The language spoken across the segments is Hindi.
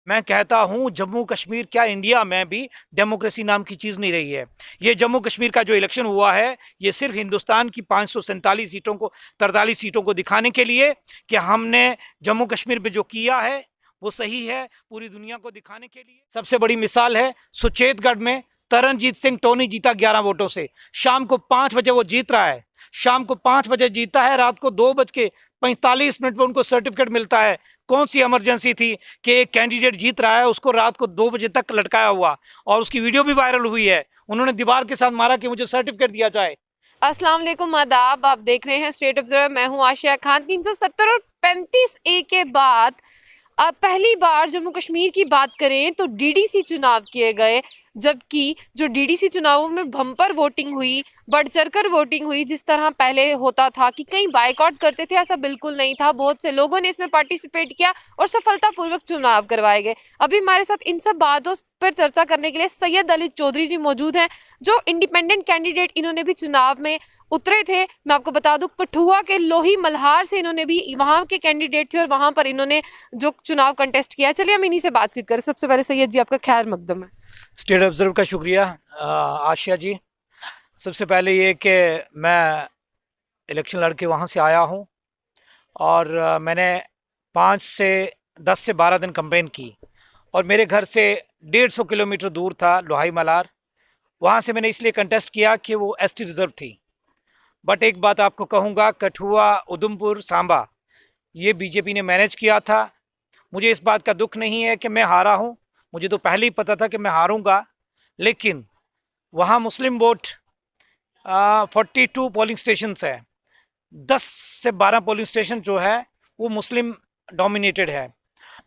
मैं कहता हूं जम्मू कश्मीर क्या इंडिया में भी डेमोक्रेसी नाम की चीज़ नहीं रही है। ये जम्मू कश्मीर का जो इलेक्शन हुआ है ये सिर्फ हिंदुस्तान की 547 सीटों को 43 सीटों को दिखाने के लिए कि हमने जम्मू कश्मीर में जो किया है वो सही है, पूरी दुनिया को दिखाने के लिए। सबसे बड़ी मिसाल है सुचेतगढ़ में तरनजीत सिंह टोनी जीता 11 वोटों से। शाम को 5 बजे वो जीत रहा है, शाम को 5 बजे जीता है, रात को 2:45 पर उनको सर्टिफिकेट मिलता है। कौन सी इमरजेंसी थी कि एक कैंडिडेट जीत रहा है उसको रात को 2 बजे तक लटकाया हुआ, और उसकी वीडियो भी वायरल हुई है। उन्होंने दीवार के साथ मारा कि मुझे सर्टिफिकेट दिया जाए। अस्सलाम वालेकुम, आदाब। आप देख रहे हैं स्टेट ऑब्जर्वर। मैं हूं आशिया खान। 370 और 35A के बाद अब पहली बार जम्मू कश्मीर की बात करें तो डीडीसी चुनाव किए गए, जबकि जो डीडीसी चुनावों में बम्पर वोटिंग हुई, बढ़ चढ़कर वोटिंग हुई। जिस तरह पहले होता था कि कई बाइकआउट करते थे, ऐसा बिल्कुल नहीं था। बहुत से लोगों ने इसमें पार्टिसिपेट किया और सफलतापूर्वक चुनाव करवाए गए। अभी हमारे साथ इन सब बातों पर चर्चा करने के लिए सैयद अली चौधरी जी मौजूद हैं, जो इंडिपेंडेंट कैंडिडेट, इन्होंने भी चुनाव में उतरे थे। मैं आपको बता दूं कठुआ के लोही मल्हार से इन्होंने भी, वहां के कैंडिडेट थे और वहां पर इन्होंने जो चुनाव कंटेस्ट किया। चलिए हम इन्हीं से बातचीत करें। सबसे पहले सैयद जी, आपका खैर मकदम है। स्टेट ऑब्जर्वर का शुक्रिया आशिया जी। सबसे पहले ये कि मैं इलेक्शन लड़ के वहाँ से आया हूँ और मैंने 10 से 12 दिन कैंपेन की, और मेरे घर से 150 किलोमीटर दूर था लोहाई मलार। वहाँ से मैंने इसलिए कंटेस्ट किया कि वो एसटी रिजर्व थी। बट एक बात आपको कहूँगा, कठुआ, उधमपुर, सांबा ये बीजेपी ने मैनेज किया था। मुझे इस बात का दुख नहीं है कि मैं हारा हूँ, मुझे तो पहले ही पता था कि मैं हारूंगा। लेकिन वहाँ मुस्लिम वोट 42 पोलिंग स्टेशन है, 10 से 12 पोलिंग स्टेशन जो है वो मुस्लिम डोमिनेटेड है।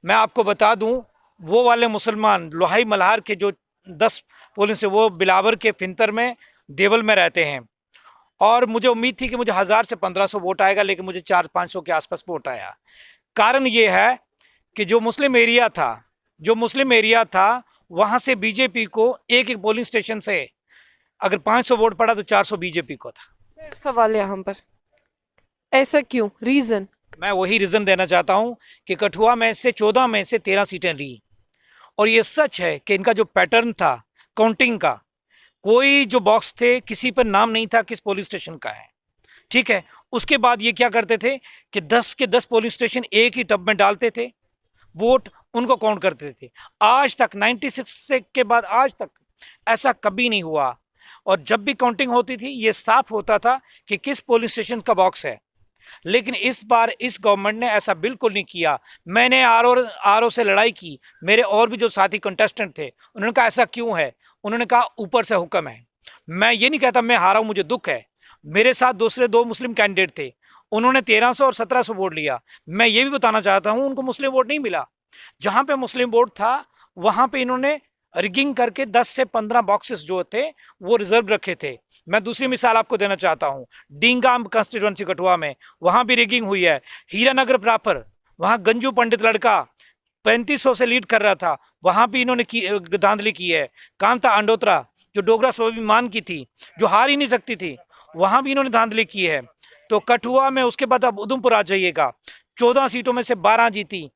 मैं आपको बता दूं, वो वाले मुसलमान लोहाई मल्हार के जो 10 पोलिंग से, वो बिलावर के फिंतर में, देवल में रहते हैं। और मुझे उम्मीद थी कि मुझे 1000 से 1500 वोट आएगा, लेकिन मुझे 400-500 के आसपास वोट आया। कारण ये है कि जो मुस्लिम एरिया था वहाँ से बीजेपी को एक पोलिंग स्टेशन से अगर 500 वोट पड़ा तो 400 बीजेपी को था। सर सवाल यहाँ पर, ऐसा क्यों, रीजन? मैं वही रीज़न देना चाहता हूँ कि कठुआ में से 14 में से 13 सीटें ली, और ये सच है कि इनका जो पैटर्न था काउंटिंग का, कोई जो बॉक्स थे किसी पर नाम नहीं था किस पोलिंग स्टेशन का है, ठीक है। उसके बाद ये क्या करते थे कि 10 के 10 पोलिंग स्टेशन एक ही टब में डालते थे, वोट उनको काउंट करते थे। आज तक 96 से के बाद आज तक ऐसा कभी नहीं हुआ, और जब भी काउंटिंग होती थी ये साफ होता था कि किस पोलिंग स्टेशन का बॉक्स है। लेकिन इस बार इस गवर्नमेंट ने ऐसा बिल्कुल नहीं किया। मैंने आरओ से लड़ाई की, मेरे और भी जो साथी कंटेस्टेंट थे, उन्होंने कहा ऐसा क्यों है। उन्होंने कहा ऊपर से हुक्म है। मैं ये नहीं कहता मैं हारा हूँ, मुझे दुख है। मेरे साथ दूसरे 2 मुस्लिम कैंडिडेट थे, उन्होंने 1300 और 1700 वोट लिया। मैं ये भी बताना चाहता हूँ उनको मुस्लिम वोट नहीं मिला। जहाँ पे मुस्लिम वोट था वहाँ पे इन्होंने रिगिंग करके 10 से 15 बॉक्सेस जो थे वो रिजर्व रखे थे। मैं दूसरी मिसाल आपको देना चाहता हूँ, डींगाम कंस्टिट्यूएंसी कठुआ में वहाँ भी रिगिंग हुई है। हीरानगर प्रॉपर, वहाँ गंजू पंडित लड़का 3500 से लीड कर रहा था, वहाँ भी इन्होंने धांधली की है। कांता अंडोत्रा जो डोगरा स्वाभिमान की थी, जो हार ही नहीं सकती थी, वहाँ भी इन्होंने धांधली की है। तो कठुआ में, उसके बाद आप उधमपुर आ जाइएगा, 14 सीटों में से 12 जीती।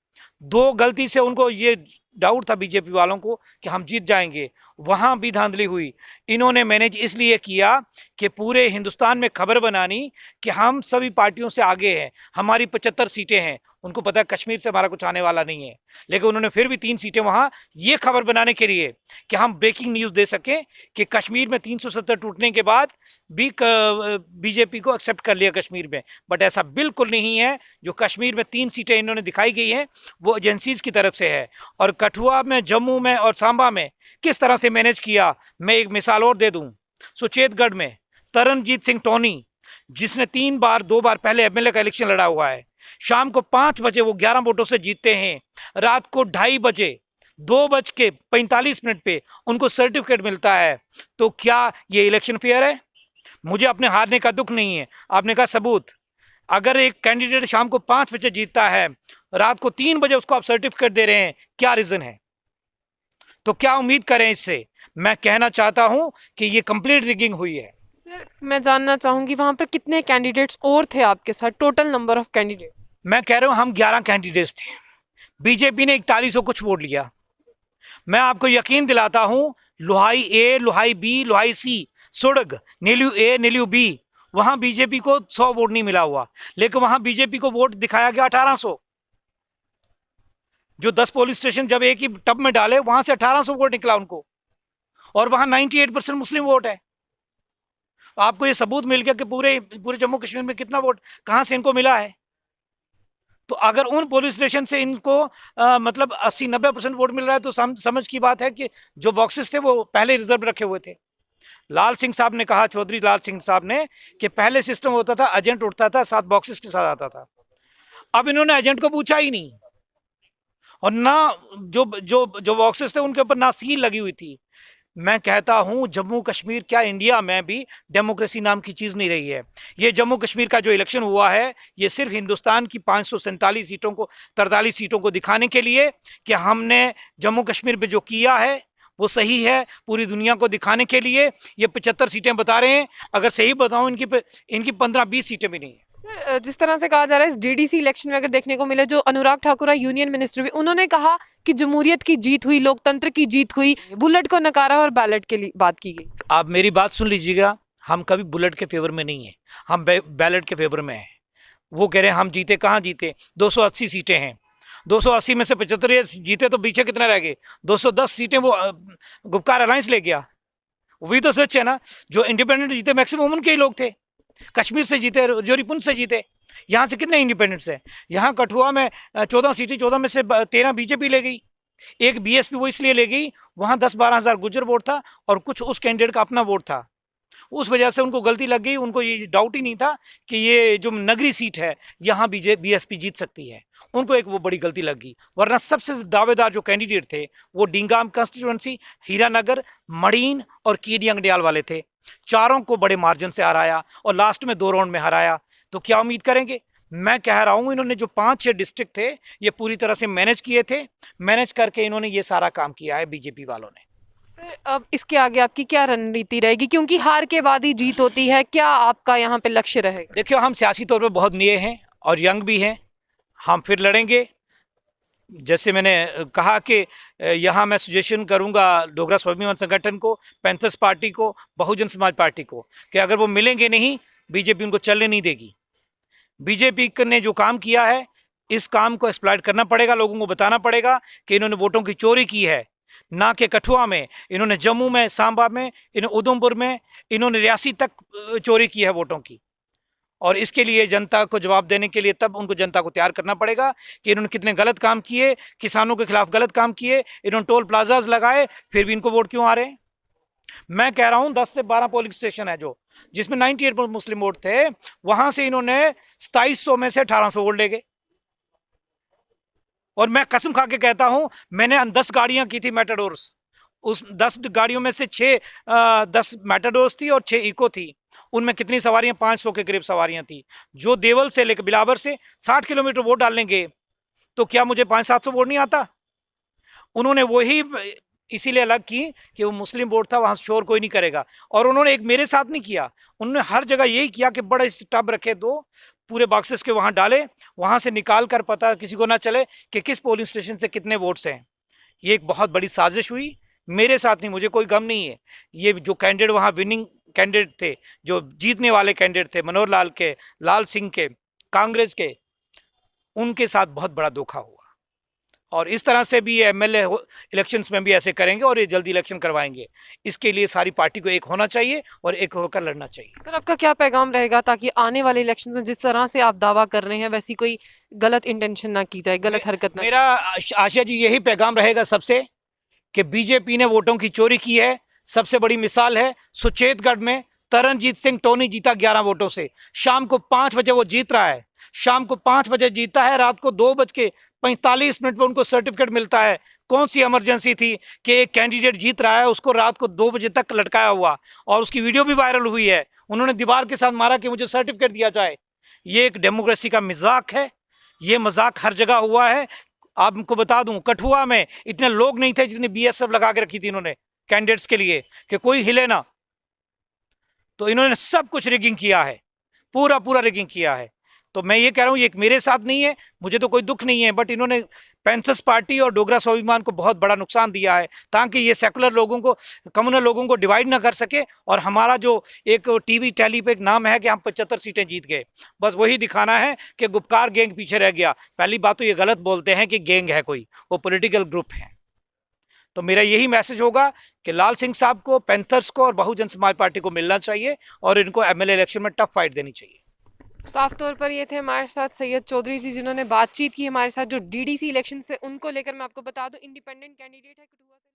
2 गलती से उनको ये डाउट था बीजेपी वालों को कि हम जीत जाएंगे, वहाँ भी धांधली हुई। इन्होंने मैनेज इसलिए किया कि पूरे हिंदुस्तान में खबर बनानी कि हम सभी पार्टियों से आगे हैं, हमारी 75 सीटें हैं। उनको पता है कश्मीर से हमारा कुछ आने वाला नहीं है, लेकिन उन्होंने फिर भी 3 सीटें वहाँ ये खबर बनाने के लिए कि हम ब्रेकिंग न्यूज़ दे सकें कि कश्मीर में 370 टूटने के बाद भी बीजेपी को एक्सेप्ट कर लिया कश्मीर में। बट ऐसा बिल्कुल नहीं है। जो कश्मीर में 3 सीटें इन्होंने दिखाई गई हैं वो एजेंसीज की तरफ से है। और कठुआ में, जम्मू में और सांबा में किस तरह से मैनेज किया, मैं एक मिसाल और दे दूं। सुचेतगढ़ में तरनजीत सिंह टोनी, जिसने 2 बार पहले एमएलए का इलेक्शन लड़ा हुआ है, शाम को 5 बजे वो 11 वोटों से जीतते हैं। रात को 2:30 बजे 2:45 पे उनको सर्टिफिकेट मिलता है। तो क्या ये इलेक्शन फेयर है? मुझे अपने हारने का दुख नहीं है। आपने कहा सबूत, अगर एक कैंडिडेट शाम को 5 बजे जीतता है, रात को 3 बजे उसको आप सर्टिफिकेट दे रहे हैं, क्या रीजन है? तो क्या उम्मीद करें इससे? मैं कहना चाहता हूं कि ये कंप्लीट रिगिंग हुई है। सर मैं जानना चाहूंगी वहां पर कितने कैंडिडेट्स और थे आपके साथ, टोटल नंबर ऑफ कैंडिडेट्स? मैं कह रहा हूं हम 11 कैंडिडेट्स थे। बीजेपी ने 4100 कुछ वोट लिया। मैं आपको यकीन दिलाता हूं, लोहाई ए, लोहाई बी, लोहाई सी, सुड़ग, नीलू ए, नीलू बी, वहां बीजेपी को 100 वोट नहीं मिला हुआ, लेकिन वहां बीजेपी को वोट दिखाया गया 1800। जो 10 पोलिंग स्टेशन जब एक ही टब में डाले, वहां से 1800 वोट निकला उनको, और वहां 98% मुस्लिम वोट है। आपको ये सबूत मिल गया कि पूरे पूरे जम्मू कश्मीर में कितना वोट कहां से इनको मिला है। तो अगर उन पोलिंग स्टेशन से इनको मतलब 80-90% वोट मिल रहा है, तो समझ की बात है कि जो बॉक्सेस थे वो पहले रिजर्व रखे हुए थे। लाल सिंह साहब ने कहा, चौधरी लाल सिंह साहब ने, कि पहले सिस्टम होता था, एजेंट उठता था, 7 बॉक्सेस के साथ आता था। अब इन्होंने एजेंट को पूछा ही नहीं, और ना जो जो जो बॉक्सेस थे उनके ऊपर ना सील लगी हुई थी। मैं कहता हूं, जम्मू कश्मीर क्या इंडिया में भी डेमोक्रेसी नाम की चीज नहीं रही है। ये जम्मू कश्मीर का जो इलेक्शन हुआ है, ये सिर्फ हिंदुस्तान की 547 सीटों को, 43 सीटों को दिखाने के लिए कि हमने जम्मू कश्मीर में जो किया है वो सही है, पूरी दुनिया को दिखाने के लिए ये 75 सीटें बता रहे हैं। अगर सही बताऊं, इनकी 15-20 सीटें भी नहीं है। सर, जिस तरह से कहा जा रहा है, इस डीडीसी इलेक्शन में अगर देखने को मिले, जो अनुराग ठाकुर यूनियन मिनिस्टर भी, उन्होंने कहा कि जमहूरियत की जीत हुई, लोकतंत्र की जीत हुई, बुलेट को नकारा और बैलेट के लिए बात की गई। आप मेरी बात सुन लीजिएगा, हम कभी बुलेट के फेवर में नहीं है, हम बैलेट के फेवर में हैं। वो कह रहे हैं हम जीते, कहाँ जीते? 280 सीटें हैं, 280 में से 75 जीते, तो पीछे कितने रह गए? 210 सीटें वो गुपकार अलायंस ले गया। वही तो सच है ना। जो इंडिपेंडेंट जीते मैक्सिमम उनके ही लोग थे, कश्मीर से जीते, जोरीपुंज से जीते। यहाँ से कितने इंडिपेंडेंट्स हैं? यहाँ कठुआ में 14 सीटें, 14 में से 13 बीजेपी ले गई, एक बीएसपी वो इसलिए ले गई, वहाँ 10-12 हज़ार गुज्जर वोट था और कुछ उस कैंडिडेट का अपना वोट था, उस वजह से उनको गलती लग गई। उनको ये डाउट ही नहीं था कि ये जो नगरी सीट है यहाँ बीएसपी जीत सकती है, उनको एक वो बड़ी गलती लग गई। वरना सबसे दावेदार जो कैंडिडेट थे वो डिंगाम कंस्टिट्यूंसी, हीरानगर, मड़ीन और कीडी अंगडियाल वाले थे। चारों को बड़े मार्जिन से हराया और लास्ट में 2 राउंड में हराया। तो क्या उम्मीद करेंगे? मैं कह रहा हूं, इन्होंने जो 5-6 डिस्ट्रिक्ट थे ये पूरी तरह से मैनेज किए थे, मैनेज करके इन्होंने ये सारा काम किया है बीजेपी वालों ने। सर, अब इसके आगे आपकी क्या रणनीति रहेगी, क्योंकि हार के बाद ही जीत होती है? क्या आपका यहाँ पे लक्ष्य रहेगा? देखियो, हम सियासी तौर पर बहुत नए हैं और यंग भी हैं, हम फिर लड़ेंगे। जैसे मैंने कहा कि यहाँ मैं सजेशन करूँगा डोगरा स्वाभिमान संगठन को, पैंथर्स पार्टी को, बहुजन समाज पार्टी को, कि अगर वो मिलेंगे नहीं, बीजेपी उनको चलने नहीं देगी। बीजेपी ने जो काम किया है, इस काम को एक्सप्लॉइट करना पड़ेगा, लोगों को बताना पड़ेगा कि इन्होंने वोटों की चोरी की है। ना कि कठुआ में, इन्होंने जम्मू में, सांबा में, इन्होंने उधमपुर में, इन्होंने रियासी तक चोरी की है वोटों की। और इसके लिए जनता को जवाब देने के लिए तब उनको जनता को तैयार करना पड़ेगा कि इन्होंने कितने गलत काम किए, किसानों के खिलाफ गलत काम किए, इन्होंने टोल प्लाजाज लगाए, फिर भी इनको वोट क्यों आ रहे हैं। मैं कह रहा हूं 10 से 12 पोलिंग स्टेशन है जो, जिसमें 98% मुस्लिम वोट थे, वहां से इन्होंने 2700 में से 1800 वोट ले गए। और मैं कसम खा के कहता हूं, मैंने 10 गाड़ियां की थी मैटाडोर्स, उस 10 गाड़ियों में से 10 मैटाडोर्स थी और 6 इको थी। उनमें कितनी सवारियां? 500 के करीब सवारियां थी। जो देवल से लेकर बिलावर से 60 किलोमीटर वोट डालने गए, तो क्या मुझे 500-700 वोट नहीं आता? उन्होंने वही इसीलिए अलग की कि वो मुस्लिम वोट था, वहां शोर कोई नहीं करेगा। और उन्होंने एक मेरे साथ नहीं किया, उन्होंने हर जगह यही किया कि बड़े टब रखे, 2 पूरे बॉक्सेस के वहां डाले, वहां से निकाल कर पता किसी को ना चले कि किस पोलिंग स्टेशन से कितने वोट्स हैं। ये एक बहुत बड़ी साजिश हुई, मेरे साथ नहीं, मुझे कोई गम नहीं है। ये जो कैंडिडेट वहां विनिंग कैंडिडेट थे, जो जीतने वाले कैंडिडेट थे, मनोहर लाल के, लाल सिंह के, कांग्रेस के, उनके साथ बहुत बड़ा धोखा हुआ। और इस तरह से भी एमएलए इलेक्शंस में भी ऐसे करेंगे और ये जल्दी इलेक्शन करवाएंगे। इसके लिए सारी पार्टी को एक होना चाहिए और एक होकर लड़ना चाहिए। सर, आपका क्या पैगाम रहेगा ताकि आने वाले इलेक्शन में जिस तरह से आप दावा कर रहे हैं वैसी कोई गलत इंटेंशन ना की जाए, गलत हरकत ना? मेरा आशा जी यही पैगाम रहेगा सबसे, कि बीजेपी ने वोटों की चोरी की है। सबसे बड़ी मिसाल है सुचेतगढ़ में तरनजीत सिंह टोनी जीता 11 वोटों से। शाम को 5 बजे वो जीत रहा है, शाम को 5 बजे जीता है, रात को 2:45 पर उनको सर्टिफिकेट मिलता है। कौन सी इमरजेंसी थी कि एक कैंडिडेट जीत रहा है, उसको रात को 2 बजे तक लटकाया हुआ, और उसकी वीडियो भी वायरल हुई है। उन्होंने दीवार के साथ मारा कि मुझे सर्टिफिकेट दिया जाए। ये एक डेमोक्रेसी का मजाक है, ये मजाक हर जगह हुआ है। आपको बता दूं, कठुआ में इतने लोग नहीं थे जितनी बीएसएफ लगा के रखी थी इन्होंने कैंडिडेट्स के लिए कि कोई हिले ना। तो इन्होंने सब कुछ रिगिंग किया है, पूरा रिगिंग किया है। तो मैं ये कह रहा हूँ ये मेरे साथ नहीं है, मुझे तो कोई दुख नहीं है, बट इन्होंने पैंथर्स पार्टी और डोगरा स्वाभिमान को बहुत बड़ा नुकसान दिया है, ताकि ये सेकुलर लोगों को, कम्युनल लोगों को डिवाइड ना कर सके। और हमारा जो एक टीवी टैली पे एक नाम है कि हम 75 सीटें जीत गए, बस वही दिखाना है कि गुपकार गैंग पीछे रह गया। पहली बात तो ये गलत बोलते हैं कि गैंग है कोई, वो पॉलिटिकल ग्रुप है। तो मेरा यही मैसेज होगा कि लाल सिंह साहब को, पैंथर्स को और बहुजन समाज पार्टी को मिलना चाहिए और इनको एमएलए इलेक्शन में टफ फाइट देनी चाहिए। साफ तौर पर ये थे हमारे साथ सैयद चौधरी जी, जिन्होंने बातचीत की हमारे साथ जो डीडीसी इलेक्शन से उनको लेकर। मैं आपको बता दूं इंडिपेंडेंट कैंडिडेट है कठुआ से।